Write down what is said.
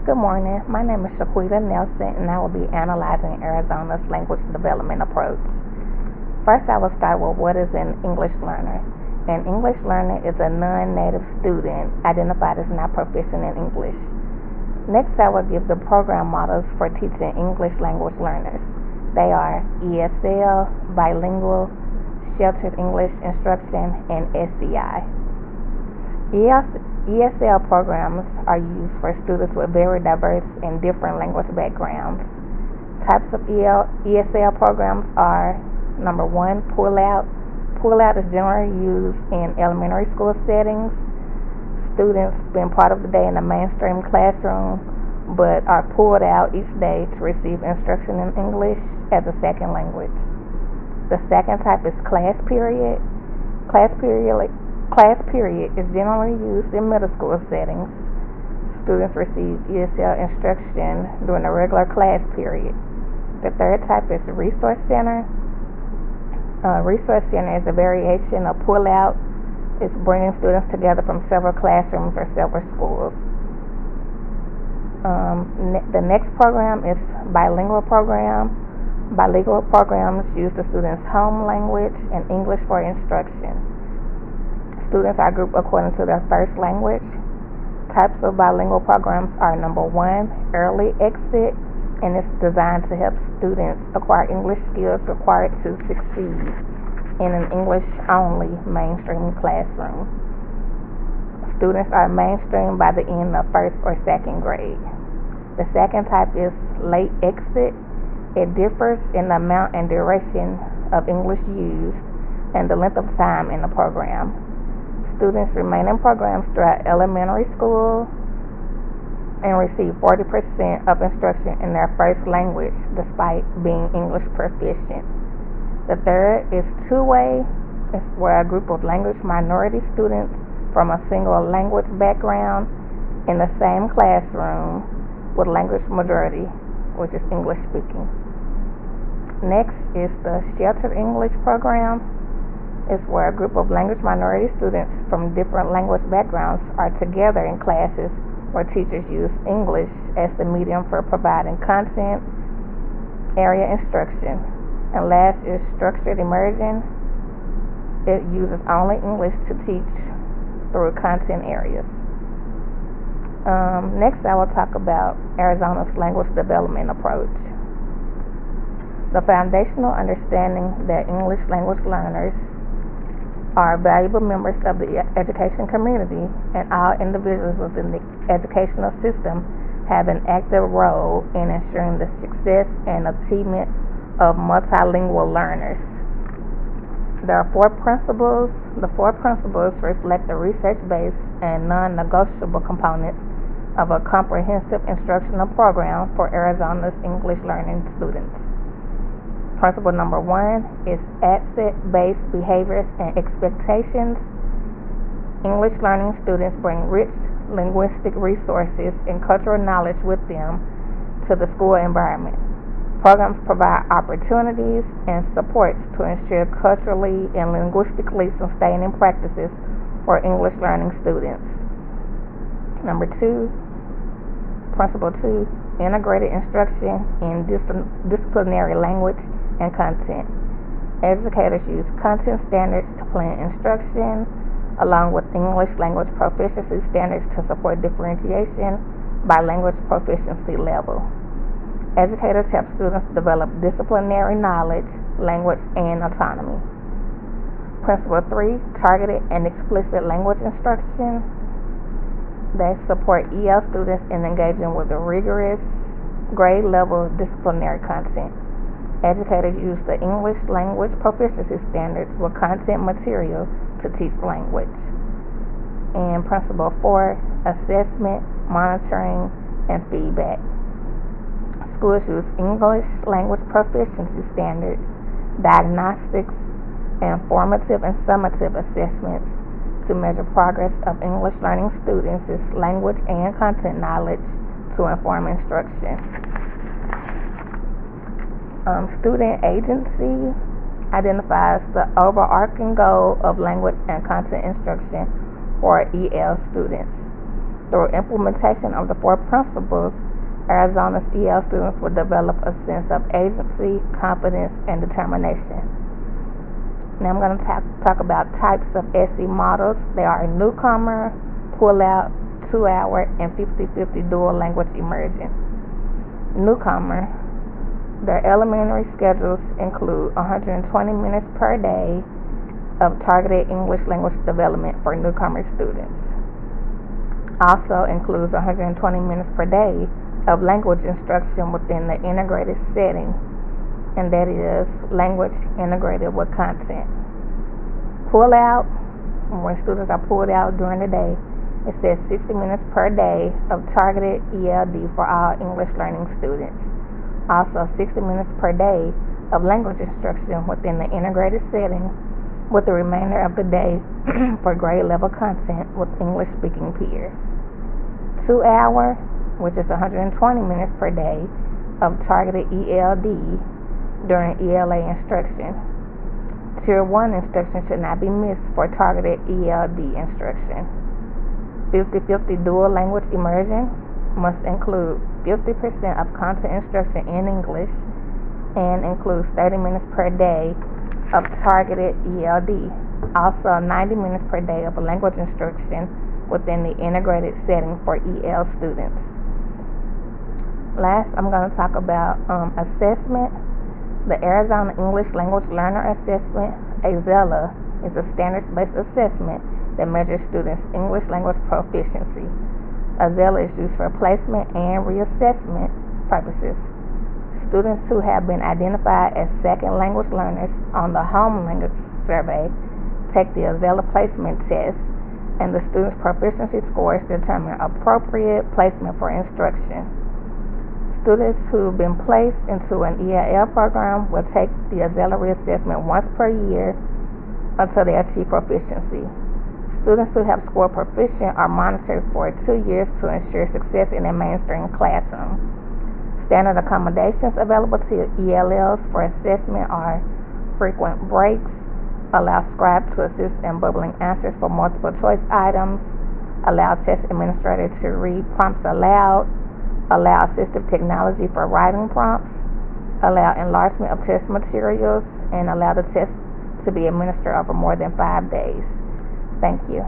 Good morning. My name is Shaquita Nelson, and I will be analyzing Arizona's language development approach. First, I will start with what is an English learner. An English learner is a non-native student identified as not proficient in English. Next, I will give the program models for teaching English language learners. They are ESL, bilingual, sheltered English instruction, and SEI. ESL programs are used for students with very diverse and different language backgrounds. Types of ESL programs are, number one, pull-out. Pull-out is generally used in elementary school settings. Students spend part of the day in the mainstream classroom, but are pulled out each day to receive instruction in English as a second language. The second type is class period. Class period is generally used in middle school settings. Students receive ESL instruction during a regular class period. The third type is resource center. Resource center is a variation of pull-out. It's bringing students together from several classrooms or several schools. The next program is bilingual program. Bilingual programs use the student's home language and English for instruction. Students are grouped according to their first language. Types of bilingual programs are, number one, early exit, and it's designed to help students acquire English skills required to succeed in an English-only mainstream classroom. Students are mainstreamed by the end of first or second grade. The second type is late exit. It differs in the amount and duration of English used and the length of time in the program. Students remain in programs throughout elementary school and receive 40% of instruction in their first language despite being English proficient. The third is two-way. It's where a group of language minority students from a single language background in the same classroom with language majority, which is English speaking. Next is the sheltered English program. It's where a group of language minority students from different language backgrounds are together in classes where teachers use English as the medium for providing content, area instruction. And last is structured immersion. It uses only English to teach through content areas. Next, I will talk about Arizona's language development approach. The foundational understanding that English language learners are valuable members of the education community, and all individuals within the educational system have an active role in ensuring the success and achievement of multilingual learners. There are four principles. The four principles reflect the research-based and non-negotiable components of a comprehensive instructional program for Arizona's English learning students. Principle number one is asset-based behaviors and expectations. English learning students bring rich linguistic resources and cultural knowledge with them to the school environment. Programs provide opportunities and supports to ensure culturally and linguistically sustaining practices for English learning students. Number two, principle two, integrated instruction in disciplinary language and content. Educators use content standards to plan instruction, along with English language proficiency standards to support differentiation by language proficiency level. Educators help students develop disciplinary knowledge, language, and autonomy. Principle 3, targeted and explicit language instruction. They support EL students in engaging with the rigorous grade-level disciplinary content. Educators use the English language proficiency standards with content material to teach language. And principle 4, assessment, monitoring, and feedback. Schools use English language proficiency standards, diagnostics, and formative and summative assessments to measure progress of English learning students' language and content knowledge to inform instruction. Student agency identifies the overarching goal of language and content instruction for EL students. Through implementation of the 4 principles, Arizona's EL students will develop a sense of agency, competence, and determination. Now I'm going to talk about types of SE models. They are newcomer, pull-out, 2-hour, and 50-50 dual language immersion. Newcomer, their elementary schedules include 120 minutes per day of targeted English language development for newcomer students. Also includes 120 minutes per day of language instruction within the integrated setting, and that is language integrated with content. Pull out, when students are pulled out during the day, it says 60 minutes per day of targeted ELD for all English learning students. Also 60 minutes per day of language instruction within the integrated setting, with the remainder of the day for grade level content with English speaking peers. 2-hour, which is 120 minutes per day of targeted ELD during ELA instruction. Tier 1 instruction should not be missed for targeted ELD instruction. 50-50 dual language immersion must include 50% of content instruction in English and includes 30 minutes per day of targeted ELD. Also 90 minutes per day of language instruction within the integrated setting for EL students. Last, I'm going to talk about assessment. The Arizona English Language Learner Assessment, AZELA, is a standards-based assessment that measures students' English language proficiency. AZELA is used for placement and reassessment purposes. Students who have been identified as second language learners on the home language survey take the AZELA placement test, and the students' proficiency scores determine appropriate placement for instruction. Students who've been placed into an EIL program will take the AZELA reassessment once per year until they achieve proficiency. Students who have scored proficient are monitored for 2 years to ensure success in a mainstream classroom. Standard accommodations available to ELLs for assessment are frequent breaks, allow scribe to assist in bubbling answers for multiple choice items, allow test administrator to read prompts aloud, allow assistive technology for writing prompts, allow enlargement of test materials, and allow the test to be administered over more than 5 days. Thank you.